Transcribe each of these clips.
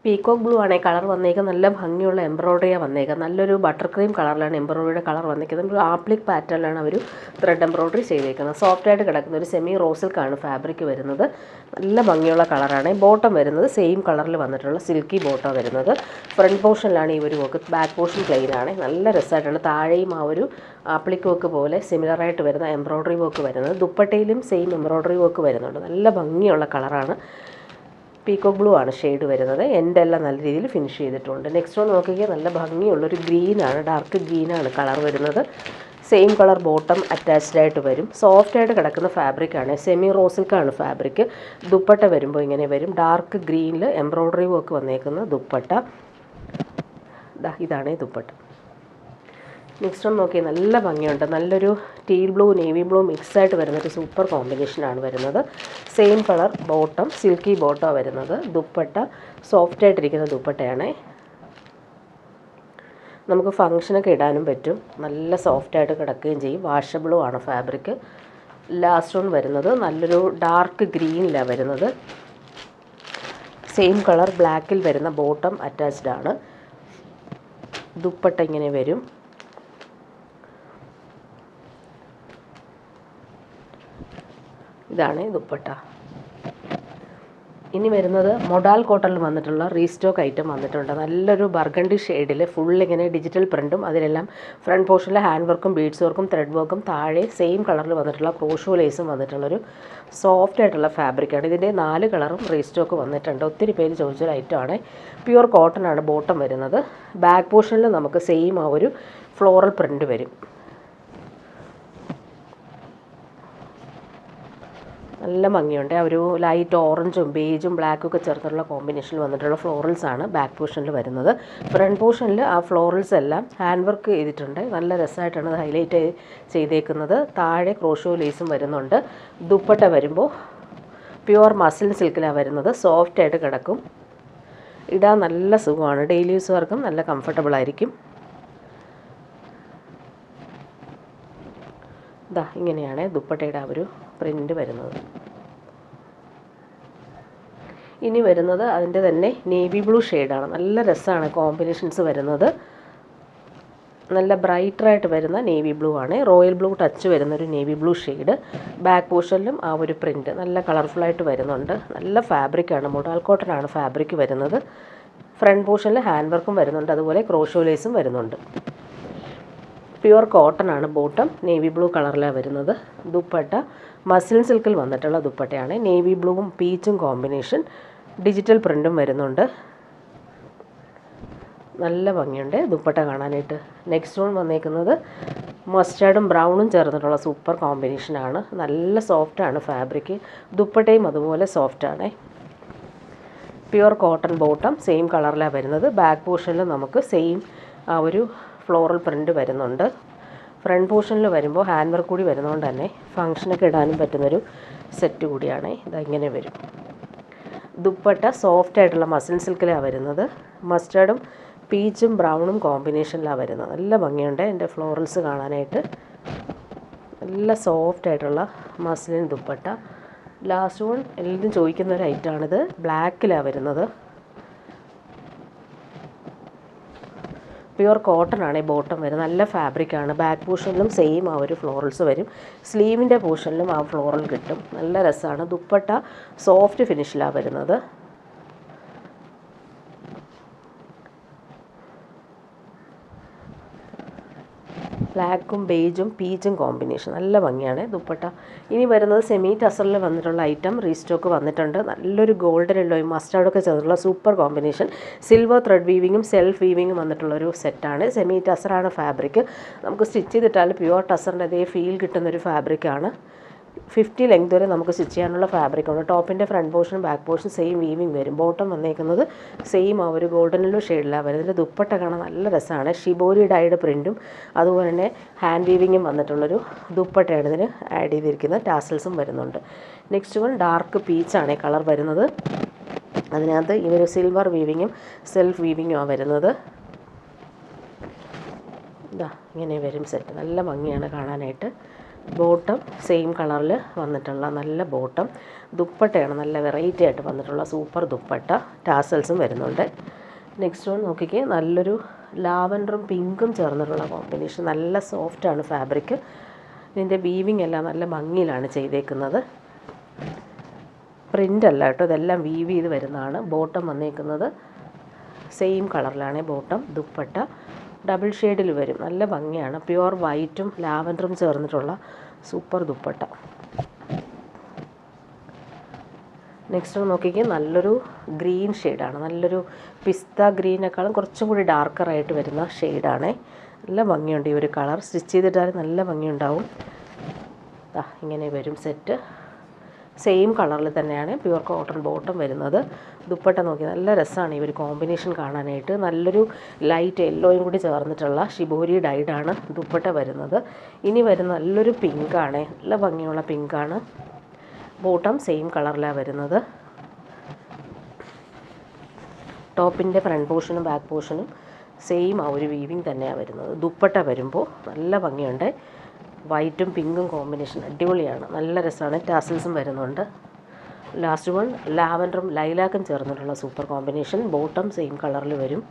Peacock blue ആണെങ്കിൽ colour വന്നേക്കുന്നത് നല്ല ഭംഗിയുള്ള എംബ്രോയ്ഡറിയാണ് വന്നേക്കുന്നത്. നല്ലൊരു ബട്ടർ ക്രീം കളറിലാണ് എംബ്രോയ്ഡറിയുടെ കളർ വന്നേക്കുന്നത്. ഒരു ആപ്ലിക് പാറ്റേണിലാണ് അവർ ത്രെഡ് എംബ്രോയ്ഡറി ചെയ്തേക്കുന്നത്. സോഫ്റ്റായിട്ട് കിടക്കുന്ന ഒരു സെമി റോ സിൽക്കാണ് ഫാബ്രിക് വരുന്നത്. നല്ല ഭംഗിയുള്ള കളറാണ്. ബോട്ടം വരുന്നത് സെയിം കളറിൽ വന്നിട്ടുള്ള സിൽക്കി ബോട്ടം വരുന്നത്. ഫ്രണ്ട് പോർഷനിലാണ് ഈ ഒരു വർക്ക്, ബാക്ക് പോർഷൻ പ്ലെയിൻ ആണ്. നല്ല രസമായിട്ടാണ്. താഴെയും ആ ഒരു ആപ്ലിക് വർക്ക് പോലെ സിമിലറായിട്ട് വരുന്ന എംബ്രോയ്ഡറി വർക്ക് വരുന്നത്. ദുപ്പട്ടയിലും സെയിം എംബ്രോയ്ഡറി വർക്ക് വരുന്നുണ്ട്. നല്ല ഭംഗിയുള്ള കളറാണ്. പീകോക്ക് ബ്ലൂ ആണ് ഷെയ്ഡ് വരുന്നത്. എൻ്റെ എല്ലാം നല്ല രീതിയിൽ ഫിനിഷ് ചെയ്തിട്ടുണ്ട്. നെക്സ്റ്റ് ഒന്ന് നോക്കിയാൽ നല്ല ഭംഗിയുള്ളൊരു ഗ്രീനാണ്, ഡാർക്ക് ഗ്രീനാണ് കളർ വരുന്നത്. സെയിം കളർ ബോട്ടം അറ്റാച്ച്ഡ് ആയിട്ട് വരും. സോഫ്റ്റായിട്ട് കിടക്കുന്ന ഫാബ്രിക്കാണ്. സെമി റോ സിൽക്കാണ് ഫാബ്രിക്. ദുപ്പട്ട വരുമ്പോൾ ഇങ്ങനെ വരും. ഡാർക്ക് ഗ്രീനിൽ എംബ്രോയ്ഡറി വർക്ക് വന്നേക്കുന്ന ദുപ്പട്ട. ഇതാണ് ദുപ്പട്ട. നെക്സ്റ്റ് ഒന്ന് നോക്കിയാൽ നല്ല ഭംഗിയുണ്ട്. നല്ലൊരു ടീൽ ബ്ലൂ നേവി ബ്ലൂ മിക്സായിട്ട് വരുന്നൊരു സൂപ്പർ കോമ്പിനേഷനാണ് വരുന്നത്. Same colour bottom, silky bottom വരുന്നത്. ദുപ്പട്ട സോഫ്റ്റായിട്ടിരിക്കുന്ന ദുപ്പട്ടയാണ്. നമുക്ക് ഫങ്ഷനൊക്കെ ഇടാനും പറ്റും. നല്ല സോഫ്റ്റായിട്ട് കിടക്കുകയും ചെയ്യും. വാഷബിളും ആണ് ഫാബ്രിക്. ലാസ്റ്റ് വൺ വരുന്നത് നല്ലൊരു ഡാർക്ക് ഗ്രീനിലാണ് വരുന്നത്. സെയിം കളർ ബ്ലാക്കിൽ വരുന്ന ബോട്ടം അറ്റാച്ച്ഡ് ആണ്. ദുപ്പട്ട ഇങ്ങനെ വരും. ഇതാണ് ദുപ്പട്ട. ഇനി വരുന്നത് മൊഡാൽ കോട്ടണിൽ വന്നിട്ടുള്ള റീസ്റ്റോക്ക് ഐറ്റം വന്നിട്ടുണ്ട്. നല്ലൊരു ബർഗണ്ടി ഷെയ്ഡിൽ ഫുൾ ഇങ്ങനെ ഡിജിറ്റൽ പ്രിൻറ്റും അതിലെല്ലാം ഫ്രണ്ട് പോർഷനിൽ ഹാൻഡ് വർക്കും ബീഡ്സ് വർക്കും ത്രെഡ് വർക്കും താഴെ സെയിം കളറിൽ വന്നിട്ടുള്ള ക്രോഷോ ലേസും വന്നിട്ടുള്ളൊരു സോഫ്റ്റ് ആയിട്ടുള്ള ഫാബ്രിക്കാണ്. ഇതിൻ്റെ 4 കളറും റീസ്റ്റോക്ക് വന്നിട്ടുണ്ട്. ഒത്തിരി പേര് ചോദിച്ചൊരു ഐറ്റമാണ്. പ്യുവർ കോട്ടൺ ആണ് ബോട്ടം വരുന്നത്. ബാക്ക് പോർഷനിൽ നമുക്ക് സെയിം ആ ഒരു ഫ്ലോറൽ പ്രിൻറ്റ് വരും. നല്ല ഭംഗിയുണ്ട്. ആ ഒരു ലൈറ്റ് ഓറഞ്ചും ബേജും ബ്ലാക്കും ഒക്കെ ചേർത്തുള്ള കോമ്പിനേഷനിൽ വന്നിട്ടുള്ള ഫ്ലോറൽസ് ആണ് ബാക്ക് പോർഷനിൽ വരുന്നത്. ഫ്രണ്ട് പോർഷനിൽ ആ ഫ്ലോറൽസ് എല്ലാം ഹാൻഡ് വർക്ക് ചെയ്തിട്ടുണ്ട്. നല്ല രസമായിട്ടാണ് അത് ഹൈലൈറ്റ് ചെയ്തേക്കുന്നത്. താഴെ ക്രോഷോ ലേസും വരുന്നുണ്ട്. ദുപ്പട്ട വരുമ്പോൾ പ്യുവർ മസിൽ സിൽക്കിലാണ് വരുന്നത്. സോഫ്റ്റായിട്ട് കിടക്കും. ഇടാൻ നല്ല സുഖമാണ്. ഡെയിലി യൂസുകാർക്കും നല്ല കംഫർട്ടബിൾ ആയിരിക്കും. ഇങ്ങനെയാണ് ദുപ്പട്ടയുടെ ആ ഒരു പ്രിൻ്റ് വരുന്നത്. ഇനി വരുന്നത് അതിൻ്റെ തന്നെ നേവി ബ്ലൂ ഷെയ്ഡാണ്. നല്ല രസമാണ് കോമ്പിനേഷൻസ് വരുന്നത്. നല്ല ബ്രൈറ്ററായിട്ട് വരുന്ന നേവി ബ്ലൂ ആണ്. റോയൽ ബ്ലൂ ടച്ച് വരുന്നൊരു നേവി ബ്ലൂ ഷെയ്ഡ്. ബാക്ക് പോർഷനിലും ആ ഒരു പ്രിൻറ്റ് നല്ല കളർഫുള്ളായിട്ട് വരുന്നുണ്ട്. നല്ല ഫാബ്രിക്കാണ്. മൊഡാൽ കോട്ടൺ ആണ് ഫാബ്രിക് വരുന്നത്. ഫ്രണ്ട് പോർഷനിൽ ഹാൻഡ് വർക്കും വരുന്നുണ്ട്. അതുപോലെ ക്രോഷോ ലേസും വരുന്നുണ്ട്. പ്യുവർ കോട്ടൺ ആണ് ബോട്ടം. നേവി ബ്ലൂ കളറിലാണ് വരുന്നത്. ദുപ്പട്ട മസിൽ സിൽക്കിൽ വന്നിട്ടുള്ള ദുപ്പട്ടയാണ്. നേവി ബ്ലൂവും പീച്ചും കോമ്പിനേഷൻ. ഡിജിറ്റൽ പ്രിൻറ്റും വരുന്നുണ്ട്. നല്ല ഭംഗിയുണ്ട് ദുപ്പട്ട കാണാനായിട്ട്. നെക്സ്റ്റ് വൺ വന്നേക്കുന്നത് മസ്റ്റാർഡും ബ്രൗണും ചേർന്നിട്ടുള്ള സൂപ്പർ കോമ്പിനേഷനാണ്. നല്ല സോഫ്റ്റാണ് ഫാബ്രിക്. ദുപ്പട്ടയും അതുപോലെ സോഫ്റ്റാണ്. പ്യുവർ കോട്ടൺ ബോട്ടം സെയിം കളറിലാണ് വരുന്നത്. ബാക്ക് പോർഷനിൽ നമുക്ക് സെയിം ആ ഒരു ഫ്ലോറൽ പ്രിൻറ്റ് വരുന്നുണ്ട്. ഫ്രണ്ട് പോർഷനിൽ വരുമ്പോൾ ഹാൻഡ് വർക്ക് കൂടി വരുന്നതുകൊണ്ട് തന്നെ ഫങ്ഷനൊക്കെ ഇടാനും പറ്റുന്നൊരു സെറ്റ് കൂടിയാണ്. ഇങ്ങനെ വരും. ദുപ്പട്ട സോഫ്റ്റ് ആയിട്ടുള്ള മസിൽ സിൽക്കിലാണ് വരുന്നത്. മസ്റ്റാർഡും പീച്ചും ബ്രൗണും കോമ്പിനേഷനിലാണ് വരുന്നത്. നല്ല ഭംഗിയുണ്ട് എൻ്റെ ഫ്ലോറൽസ് കാണാനായിട്ട്. നല്ല സോഫ്റ്റ് ആയിട്ടുള്ള മസ്ലിൻ ദുപ്പട്ട. ലാസ്റ്റ് വൺ എല്ലാവരും ചോദിക്കുന്ന ഒരു ഐറ്റമാണിത്. ബ്ലാക്കിലാണ് വരുന്നത്. പ്യുവർ കോട്ടൺ ആണ് ഈ ബോട്ടം വരുന്നത്. നല്ല ഫാബ്രിക്കാണ്. ബാക്ക് പോർഷനിലും സെയിം ആ ഒരു ഫ്ലോറൽസ് വരും. സ്ലീവിൻ്റെ പോർഷനിലും ആ ഫ്ലോറൽ കിട്ടും. നല്ല രസമാണ്. ദുപ്പട്ട സോഫ്റ്റ് ഫിനിഷിലാണ് വരുന്നത്. ബ്ലാക്കും ബേജും പീച്ചും കോമ്പിനേഷൻ നല്ല ഭംഗിയാണ് ദുപ്പട്ട. ഇനി വരുന്നത് സെമി ടസറിൽ വന്നിട്ടുള്ള ഐറ്റം റീസ്റ്റോക്ക് വന്നിട്ടുണ്ട്. നല്ലൊരു ഗോൾഡൻ യെല്ലോയും മസ്റ്റാർഡൊക്കെ ചേർന്നുള്ള സൂപ്പർ കോമ്പിനേഷൻ. സിൽവർ ത്രെഡ് വീവിങ്ങും സെൽഫ് വീവിങ്ങും വന്നിട്ടുള്ളൊരു സെറ്റാണ്. സെമി ടസറാണ് ഫാബ്രിക്. നമുക്ക് സ്റ്റിച്ച് ചെയ്തിട്ടാൽ പ്യുവർ ടസറിൻ്റെ അതേ ഫീൽ കിട്ടുന്നൊരു ഫാബ്രിക്കാണ്. 50 ലെങ്ത് വരെ നമുക്ക് സ്റ്റിച്ച് ചെയ്യാനുള്ള ഫാബ്രിക്കുണ്ട്. ടോപ്പിൻ്റെ front portion back portion same weaving വരും. ബോട്ടം വന്നേക്കുന്നത് സെയിം ആ ഒരു ഗോൾഡൻ യെല്ലോ ഷെയ്ഡിലാണ് വരുന്നത്. ഇതിൻ്റെ ദുപ്പട്ട കാണാൻ നല്ല രസമാണ്. ഷിബോരി ഡൈഡ് പ്രിൻറ്റും അതുപോലെ തന്നെ ഹാൻഡ് വീവിങ്ങും വന്നിട്ടുള്ളൊരു ദുപ്പട്ടയാണ് ഇതിന് ആഡ് ചെയ്തിരിക്കുന്നത്. ടാസൽസും വരുന്നുണ്ട്. നെക്സ്റ്റ് വൺ ഡാർക്ക് പീച്ചാണ് കളർ വരുന്നത്. അതിനകത്ത് ഈ ഒരു സിൽവർ വീവിങ്ങും സെൽഫ് വീവിങ്ങുമാണ് വരുന്നത്. ഇങ്ങനെ വരും സെറ്റ്. നല്ല ഭംഗിയാണ് കാണാനായിട്ട്. ബോട്ടം സെയിം കളറിൽ വന്നിട്ടുള്ള നല്ല ബോട്ടം. ദുപ്പട്ടയാണ് നല്ല വെറൈറ്റി ആയിട്ട് വന്നിട്ടുള്ള സൂപ്പർ ദുപ്പട്ട. ടാസൽസും വരുന്നുണ്ട്. നെക്സ്റ്റ് വൺ നോക്കിക്കേ, നല്ലൊരു ലാവൻഡറും പിങ്കും ചേർന്നിട്ടുള്ള കോമ്പിനേഷൻ. നല്ല സോഫ്റ്റാണ് ഫാബ്രിക്. ഇതിൻ്റെ വീവിങ് എല്ലാം നല്ല ഭംഗിയിലാണ് ചെയ്തേക്കുന്നത്. പ്രിൻ്റ് അല്ല കേട്ടോ, ഇതെല്ലാം വീവ് ചെയ്ത് വരുന്നതാണ്. ബോട്ടം വന്നേക്കുന്നത് സെയിം കളറിലാണ് ബോട്ടം. ദുപ്പട്ട ഡബിൾ ഷെയ്ഡിൽ വരും. നല്ല ഭംഗിയാണ്. പ്യുവർ വൈറ്റും ലാവൻഡറും ചേർന്നിട്ടുള്ള സൂപ്പർ ദുപ്പട്ട. നെക്സ്റ്റ് നോക്കിക്കേ, നല്ലൊരു ഗ്രീൻ ഷെയ്ഡാണ്. നല്ലൊരു പിസ്ത ഗ്രീനേക്കാളും കുറച്ചും കൂടി ഡാർക്കറായിട്ട് വരുന്ന ഷെയ്ഡാണ്. നല്ല ഭംഗിയുണ്ട് ഈ ഒരു കളർ. സ്റ്റിച്ച് ചെയ്തിട്ടാൽ നല്ല ഭംഗിയുണ്ടാവും. ഇങ്ങനെ വരും സെറ്റ്. സെയിം കളറിൽ തന്നെയാണ് പ്യുവർ കോട്ടൺ ബോട്ടം വരുന്നത്. ദുപ്പട്ട നോക്കി നല്ല രസമാണ് ഈ ഒരു കോമ്പിനേഷൻ കാണാനായിട്ട്. നല്ലൊരു ലൈറ്റ് യെല്ലോയും കൂടി ചേർന്നിട്ടുള്ള ഷിബോരി ഡൈഡാണ് ദുപ്പട്ട വരുന്നത്. ഇനി വരുന്ന നല്ലൊരു പിങ്കാണ്, നല്ല ഭംഗിയുള്ള പിങ്കാണ്. ബോട്ടം സെയിം കളറിലാണ് വരുന്നത്. ടോപ്പിൻ്റെ ഫ്രണ്ട് പോർഷനും ബാക്ക് പോർഷനും സെയിം ആ ഒരു വീവിങ് തന്നെയാണ് വരുന്നത്. ദുപ്പട്ട വരുമ്പോൾ നല്ല ഭംഗിയുണ്ട്. വൈറ്റും പിങ്കും കോമ്പിനേഷൻ അടിപൊളിയാണ്, നല്ല രസമാണ്. ടാസിൽസും വരുന്നുണ്ട്. ലാസ്റ്റ് വൺ ലാവൻഡറും ലൈലാക്കും ചേർന്നിട്ടുള്ള സൂപ്പർ കോമ്പിനേഷൻ. ബോട്ടം സെയിം കളറിൽ വരും.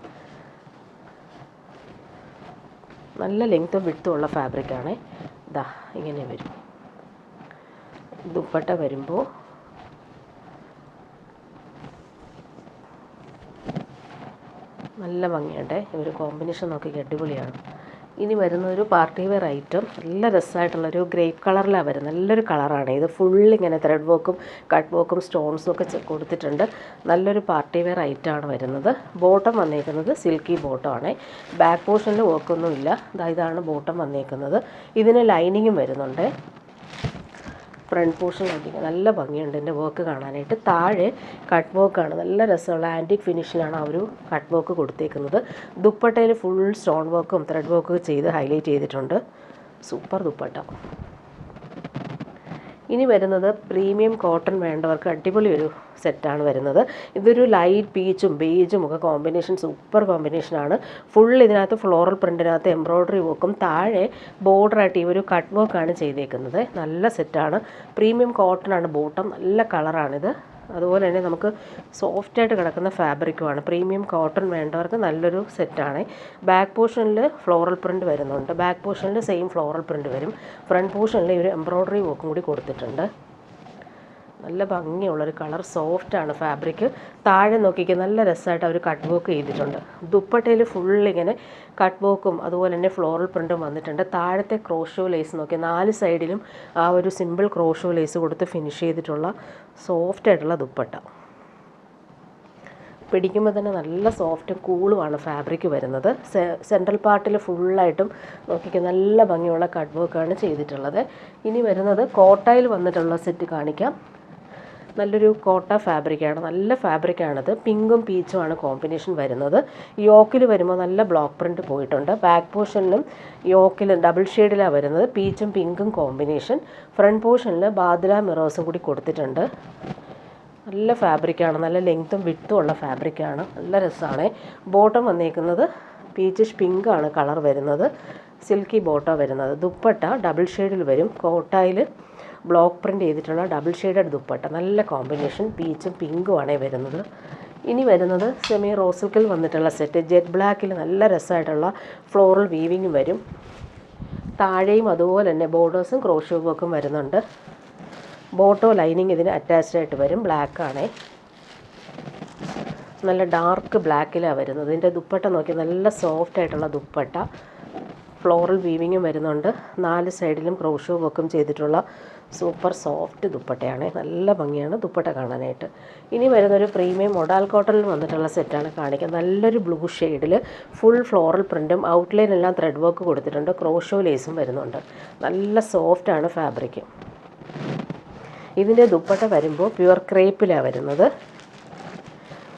നല്ല ലെങ്ത്തും വിഡ്ത്തും ഉള്ള ഫാബ്രിക്കാണ്. ഇങ്ങനെ വരും. ദുപ്പട്ട വരുമ്പോൾ നല്ല ഭംഗിയുണ്ട്. ഈ ഒരു കോമ്പിനേഷൻ നോക്കി അടിപൊളിയാണ്. ഇനി വരുന്നൊരു പാർട്ടി വെയർ ഐറ്റം. നല്ല രസമായിട്ടുള്ളൊരു ഗ്രേപ്പ് കളറിലാണ് വരുന്നത്. നല്ലൊരു കളറാണ് ഇത്. ഫുള്ളിങ്ങനെ ത്രെഡ് വർക്കും കട്ട് വർക്കും സ്റ്റോൺസും ഒക്കെ കൊടുത്തിട്ടുണ്ട്. നല്ലൊരു പാർട്ടി വെയർ ഐറ്റമാണ് വരുന്നത്. ബോട്ടം വന്നേക്കുന്നത് സിൽക്കി ബോട്ടമാണ്. ബാക്ക് പോർഷനിൽ വർക്കൊന്നുമില്ല. ഇതാണ് ബോട്ടം വന്നേക്കുന്നത്. ഇതിന് ലൈനിങ്ങും വരുന്നുണ്ട്. ഫ്രണ്ട് പോർഷൻ നോക്കിക്കുക, നല്ല ഭംഗിയുണ്ട് എൻ്റെ വർക്ക് കാണാനായിട്ട്. താഴെ കട്ട് വർക്കാണ്. നല്ല രസമുള്ള ആൻറ്റിക് ഫിനിഷിലാണ് ആ ഒരു കട്ട് വർക്ക് കൊടുത്തേക്കുന്നത്. ദുപ്പട്ടയിൽ ഫുൾ സ്റ്റോൺ വർക്കും ത്രെഡ് വർക്കും ചെയ്ത് ഹൈലൈറ്റ് ചെയ്തിട്ടുണ്ട്. സൂപ്പർ ദുപ്പട്ട. ഇനി വരുന്നത് പ്രീമിയം കോട്ടൺ വേണ്ടവർക്ക് അടിപൊളി ഒരു സെറ്റാണ് വരുന്നത്. ഇതൊരു ലൈറ്റ് പീച്ചും ബേജും ഒക്കെ കോമ്പിനേഷൻ, സൂപ്പർ കോമ്പിനേഷനാണ്. ഫുൾ ഇതിനകത്ത് ഫ്ലോറൽ പ്രിൻറ്റിനകത്ത് എംബ്രോയ്ഡറി വർക്കും താഴെ ബോർഡറായിട്ട് ഈ ഒരു കട്ട് വർക്കാണ് ചെയ്തേക്കുന്നത്. നല്ല സെറ്റാണ്. പ്രീമിയം കോട്ടൺ ആണ് ബോട്ടം. നല്ല കളറാണിത്. അതുപോലെ തന്നെ നമുക്ക് സോഫ്റ്റായിട്ട് കിടക്കുന്ന ഫാബ്രിക്കുമാണ്. പ്രീമിയം കോട്ടൺ വേണ്ടവർക്ക് നല്ലൊരു സെറ്റാണ്. ബാക്ക് പോർഷനിൽ ഫ്ലോറൽ പ്രിൻറ്റ് വരുന്നുണ്ട്. ബാക്ക് പോർഷനിൽ സെയിം ഫ്ലോറൽ പ്രിൻറ്റ് വരും. ഫ്രണ്ട് പോർഷനിൽ ഒരു എംബ്രോയ്ഡറി വർക്കും കൂടി കൊടുത്തിട്ടുണ്ട്. നല്ല ഭംഗിയുള്ളൊരു കളർ. സോഫ്റ്റാണ് ഫാബ്രിക്. താഴെ നോക്കിക്കുക, നല്ല രസമായിട്ട് അവർ കട്ട് വർക്ക് ചെയ്തിട്ടുണ്ട്. ദുപ്പട്ടയിൽ ഫുള്ളിങ്ങനെ കട്ട് വർക്കും അതുപോലെ തന്നെ ഫ്ലോറൽ പ്രിൻറ്റും വന്നിട്ടുണ്ട്. താഴത്തെ ക്രോഷോ ലേസ് നോക്കി 4 സൈഡിലും ആ ഒരു സിമ്പിൾ ക്രോഷോ ലേസ് കൊടുത്ത് ഫിനിഷ് ചെയ്തിട്ടുള്ള സോഫ്റ്റായിട്ടുള്ള ദുപ്പട്ട. പിടിക്കുമ്പോൾ തന്നെ നല്ല സോഫ്റ്റും കൂളുമാണ് ഫാബ്രിക് വരുന്നത്. സെൻട്രൽ പാർട്ടിൽ ഫുള്ളായിട്ടും നോക്കിക്കുക, നല്ല ഭംഗിയുള്ള കട്ട് വർക്കാണ് ചെയ്തിട്ടുള്ളത്. ഇനി വരുന്നത് കോട്ടയിൽ വന്നിട്ടുള്ള സെറ്റ് കാണിക്കാം. നല്ലൊരു കോട്ട ഫാബ്രിക്കാണ്. നല്ല ഫാബ്രിക്കാണിത്. പിങ്കും പീച്ചുമാണ് കോമ്പിനേഷൻ വരുന്നത്. യോക്കിൽ വരുമ്പോൾ നല്ല ബ്ലോക്ക് പ്രിൻറ്റ് പോയിട്ടുണ്ട്. ബാക്ക് പോർഷനിലും യോക്കിൽ ഡബിൾ ഷെയ്ഡിലാണ് വരുന്നത്. പീച്ചും പിങ്കും കോമ്പിനേഷൻ. ഫ്രണ്ട് പോർഷനിൽ ബാദ്ര മിറേഴ്സും കൂടി കൊടുത്തിട്ടുണ്ട്. നല്ല ഫാബ്രിക്കാണ്. നല്ല ലെങ്ത്തും വിഡ്ത്തും ഉള്ള ഫാബ്രിക്കാണ്. നല്ല രസമാണ്. ബോട്ടം വന്നേക്കുന്നത് പീച്ചിഷ് പിങ്കാണ് കളർ വരുന്നത്. സിൽക്കി ബോട്ടം വരുന്നത്. ദുപ്പട്ട ഡബിൾ ഷെയ്ഡിൽ വരും. കോട്ടയിൽ ബ്ലോക്ക് പ്രിൻ്റ് ചെയ്തിട്ടുള്ള ഡബിൾ ഷെയ്ഡഡ് ദുപ്പട്ട. നല്ല കോമ്പിനേഷൻ. പീച്ചും പിങ്കുമാണ് വരുന്നത്. ഇനി വരുന്നത് സെമി റോസിൽക്കിൽ വന്നിട്ടുള്ള സെറ്റ്. ജെറ്റ് ബ്ലാക്കിൽ നല്ല രസമായിട്ടുള്ള ഫ്ലോറൽ വീവിങ് വരും. താഴെയും അതുപോലെ തന്നെ ബോർഡേഴ്സും ക്രോഷോ വർക്കും വരുന്നുണ്ട്. ബോട്ടോ ലൈനിങ് ഇതിന് അറ്റാച്ച്ഡ് ആയിട്ട് വരും. ബ്ലാക്കാണ്. നല്ല ഡാർക്ക് ബ്ലാക്കിലാണ് വരുന്നത്. ഇതിൻ്റെ ദുപ്പട്ട നോക്കി നല്ല സോഫ്റ്റ് ആയിട്ടുള്ള ദുപ്പട്ട. ഫ്ലോറൽ വീവിങ്ങും വരുന്നുണ്ട്. 4 സൈഡിലും ക്രോഷോ വർക്കും ചെയ്തിട്ടുള്ള സൂപ്പർ സോഫ്റ്റ് ദുപ്പട്ടയാണ്. നല്ല ഭംഗിയാണ് ദുപ്പട്ട കാണാനായിട്ട്. ഇനി വരുന്നൊരു പ്രീമിയം മൊഡാൽ കോട്ടണിൽ വന്നിട്ടുള്ള സെറ്റാണ് കാണിക്കുക. നല്ലൊരു ബ്ലൂ ഷെയ്ഡിൽ ഫുൾ ഫ്ലോറൽ പ്രിൻറ്റും ഔട്ട്ലൈൻ എല്ലാം ത്രെഡ് വർക്ക് കൊടുത്തിട്ടുണ്ട്. ക്രോഷോ ലേസും വരുന്നുണ്ട്. നല്ല സോഫ്റ്റാണ് ഫാബ്രിക്. ഇതിൻ്റെ ദുപ്പട്ട വരുമ്പോൾ പ്യുവർ ക്രേപ്പിലാണ് വരുന്നത്.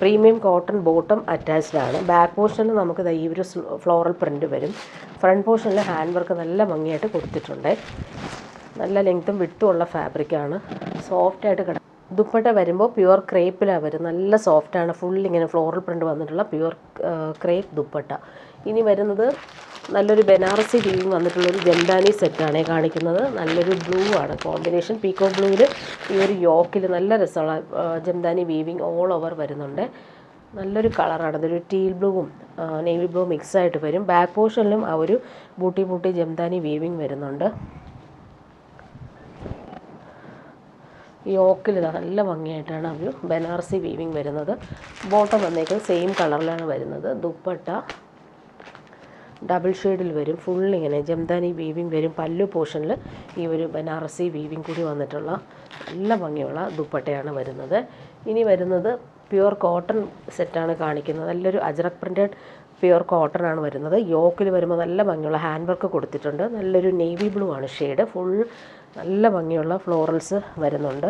പ്രീമിയം കോട്ടൺ ബോട്ടം അറ്റാച്ച്ഡ് ആണ്. ബാക്ക് പോർഷനിൽ നമുക്ക് ഈ ഒരു ഫ്ലോറൽ പ്രിൻറ്റ് വരും. ഫ്രണ്ട് പോർഷനിൽ ഹാൻഡ് വർക്ക് നല്ല ഭംഗിയായിട്ട് കൊടുത്തിട്ടുണ്ട്. നല്ല ലെങ്ത്തും വിഡ്ത്തും ഉള്ള ഫാബ്രിക്കാണ്. സോഫ്റ്റായിട്ട് ദുപ്പട്ട വരുമ്പോൾ പ്യുവർ ക്രേപ്പിലാണ് വരും. നല്ല സോഫ്റ്റാണ്. ഫുൾ ഇങ്ങനെ ഫ്ലോറൽ പ്രിൻറ്റ് വന്നിട്ടുള്ള പ്യുവർ ക്രേപ്പ് ദുപ്പട്ട. ഇനി വരുന്നത് നല്ലൊരു ബനാറസി വീവിങ് വന്നിട്ടുള്ളൊരു ജംദാനി സെറ്റാണ് കാണിക്കുന്നത്. നല്ലൊരു ബ്ലൂ ആണ് കോമ്പിനേഷൻ. പീക്കോ ബ്ലൂവിൽ ഈ ഒരു യോക്കിൽ നല്ല രസമുള്ള ജംദാനി വീവിങ് ഓൾ ഓവർ വരുന്നുണ്ട്. നല്ലൊരു കളറാണ്. അതൊരു ടീൽ ബ്ലൂവും നേവി ബ്ലൂ മിക്സായിട്ട് വരും. ബാക്ക് പോർഷനിലും ആ ഒരു ബൂട്ടി ജംദാനി വീവിങ് വരുന്നുണ്ട്. യോക്കിൽ നല്ല ഭംഗിയായിട്ടാണ് ആ ഒരു ബനാറസി വീവിങ് വരുന്നത്. ബോട്ടം വന്നേക്കുന്നത് സെയിം കളറിലാണ് വരുന്നത്. ദുപ്പട്ട ഡബിൾ ഷെയ്ഡിൽ വരും. ഫുള്ളിങ്ങനെ ജംദാനി വീവിങ് വരും. പല്ലു പോർഷനിൽ ഈ ഒരു ബനാറസി വീവിങ് കൂടി വന്നിട്ടുള്ള നല്ല ഭംഗിയുള്ള ദുപ്പട്ടയാണ് വരുന്നത്. ഇനി വരുന്നത് പ്യുവർ കോട്ടൺ സെറ്റാണ് കാണിക്കുന്നത്. നല്ലൊരു അജ്രക് പ്രിൻറ്റഡ് പ്യുവർ കോട്ടൺ ആണ് വരുന്നത്. യോക്കിൽ വരുമ്പോൾ നല്ല ഭംഗിയുള്ള ഹാൻഡ് വർക്ക് കൊടുത്തിട്ടുണ്ട്. നല്ലൊരു നേവി ബ്ലൂ ആണ് ഷെയ്ഡ്. ഫുൾ നല്ല ഭംഗിയുള്ള ഫ്ലോറൽസ് വരുന്നുണ്ട്.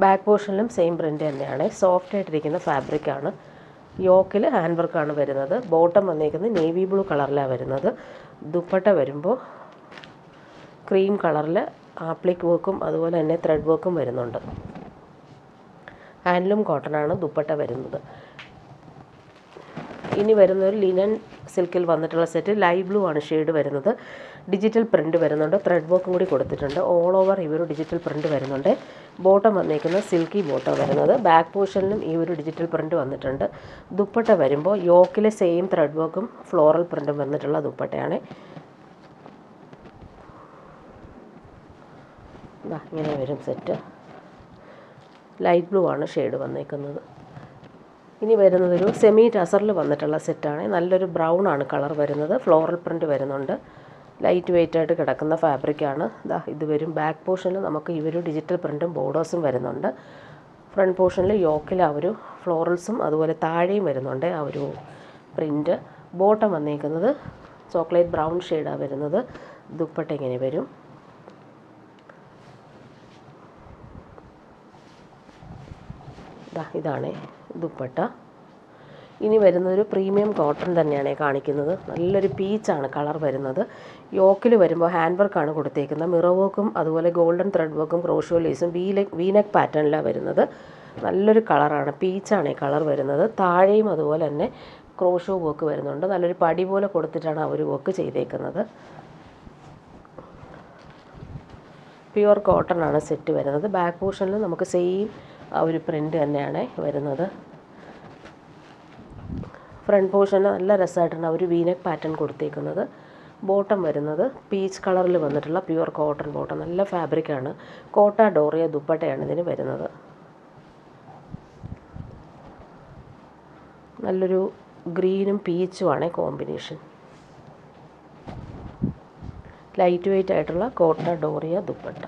ബാക്ക് പോർഷനിലും സെയിം പ്രിൻ്റ് തന്നെയാണ്. സോഫ്റ്റ് ആയിട്ടിരിക്കുന്ന ഫാബ്രിക്കാണ്. യോക്കിൽ ഹാൻഡ് വർക്കാണ് വരുന്നത്. ബോട്ടം വന്നേക്കുന്നത് നേവി ബ്ലൂ കളറിലാണ് വരുന്നത്. ദുപ്പട്ട വരുമ്പോൾ ക്രീം കളറിൽ ആപ്ലിക് വർക്കും അതുപോലെ തന്നെ ത്രെഡ് വർക്കും വരുന്നുണ്ട്. ഹാൻഡ്ലൂം കോട്ടണാണ് ദുപ്പട്ട വരുന്നത്. ഇനി വരുന്നൊരു ലിനൻ സിൽക്കിൽ വന്നിട്ടുള്ള സെറ്റ്. ലൈറ്റ് ബ്ലൂ ആണ് ഷെയ്ഡ് വരുന്നത്. ഡിജിറ്റൽ പ്രിൻ്റ് വരുന്നുണ്ട്. ത്രെഡ് വർക്കും കൂടി കൊടുത്തിട്ടുണ്ട്. ഓൾ ഓവർ ഈ ഒരു ഡിജിറ്റൽ പ്രിൻ്റ് വരുന്നുണ്ട്. ബോട്ടം വന്നേക്കുന്നത് സിൽക്കി ബോട്ടം വരുന്നത്. ബാക്ക് പോർഷനിലും ഈ ഒരു ഡിജിറ്റൽ പ്രിൻ്റ് വന്നിട്ടുണ്ട്. ദുപ്പട്ട വരുമ്പോൾ യോക്കിലെ സെയിം ത്രെഡ് വർക്കും ഫ്ലോറൽ പ്രിൻ്റും വന്നിട്ടുള്ള ദുപ്പട്ടയാണ്. ഇങ്ങനെ വരും സെറ്റ്. ലൈറ്റ് ബ്ലൂ ആണ് ഷെയ്ഡ് വന്നേക്കുന്നത്. ഇനി വരുന്നതൊരു സെമി ടസറിൽ വന്നിട്ടുള്ള സെറ്റാണ്. നല്ലൊരു ബ്രൗൺ ആണ് കളർ വരുന്നത്. ഫ്ലോറൽ പ്രിൻ്റ് വരുന്നുണ്ട്. ലൈറ്റ് വെയ്റ്റ് ആയിട്ട് കിടക്കുന്ന ഫാബ്രിക്കാണ്. ഇത് വരും. ബാക്ക് പോർഷനിൽ നമുക്ക് ഈ ഒരു ഡിജിറ്റൽ പ്രിൻറ്റും ബോർഡേഴ്സും വരുന്നുണ്ട്. ഫ്രണ്ട് പോർഷനിൽ യോക്കിൽ ആ ഒരു ഫ്ലോറൽസും അതുപോലെ താഴെയും വരുന്നുണ്ട് ആ ഒരു പ്രിൻ്റ്. ബോട്ടം വന്നേക്കുന്നത് ചോക്ലേറ്റ് ബ്രൗൺ ഷെയ്ഡാണ് വരുന്നത്. ദുപ്പട്ട ഇങ്ങനെ വരും. ഇതാണ് ദുപ്പട്ട. ഇനി വരുന്നതൊരു പ്രീമിയം കോട്ടൺ തന്നെയാണ് കാണിക്കുന്നത്. നല്ലൊരു പീച്ചാണ് കളർ വരുന്നത്. യോക്കിൽ വരുമ്പോൾ ഹാൻഡ് വർക്കാണ് കൊടുത്തേക്കുന്നത്. മിറർ വർക്കും അതുപോലെ ഗോൾഡൻ ത്രെഡ് വർക്കും ക്രോഷോ ലേസും വീനെക്ക് പാറ്റേണിലാണ് വരുന്നത്. നല്ലൊരു കളറാണ്. പീച്ചാണ് കളർ വരുന്നത്. താഴെയും അതുപോലെ തന്നെ ക്രോഷോ വർക്ക് വരുന്നുണ്ട്. നല്ലൊരു പടി പോലെ കൊടുത്തിട്ടാണ് ആ ഒരു വർക്ക് ചെയ്തേക്കുന്നത്. പ്യുവർ കോട്ടൺ ആണ് സെറ്റ് വരുന്നത്. ബാക്ക് പോർഷനിൽ നമുക്ക് സെയിം ആ ഒരു പ്രിൻ്റ് തന്നെയാണ് വരുന്നത്. ഫ്രണ്ട് പോർഷനിൽ നല്ല രസമായിട്ടാണ് ആ ഒരു വീനെക്ക് പാറ്റേൺ കൊടുത്തേക്കുന്നത്. ബോട്ടം വരുന്നത് പീച്ച് കളറിൽ വന്നിട്ടുള്ള പ്യുവർ കോട്ടൺ ബോട്ടം. നല്ല ഫാബ്രിക്കാണ്. കോട്ട ഡോറിയ ദുപ്പട്ടയാണ് ഇതിന് വരുന്നത്. നല്ലൊരു ഗ്രീനും പീച്ചുമാണ് കോമ്പിനേഷൻ. ലൈറ്റ് വെയ്റ്റ് ആയിട്ടുള്ള കോട്ട ഡോറിയ ദുപ്പട്ട.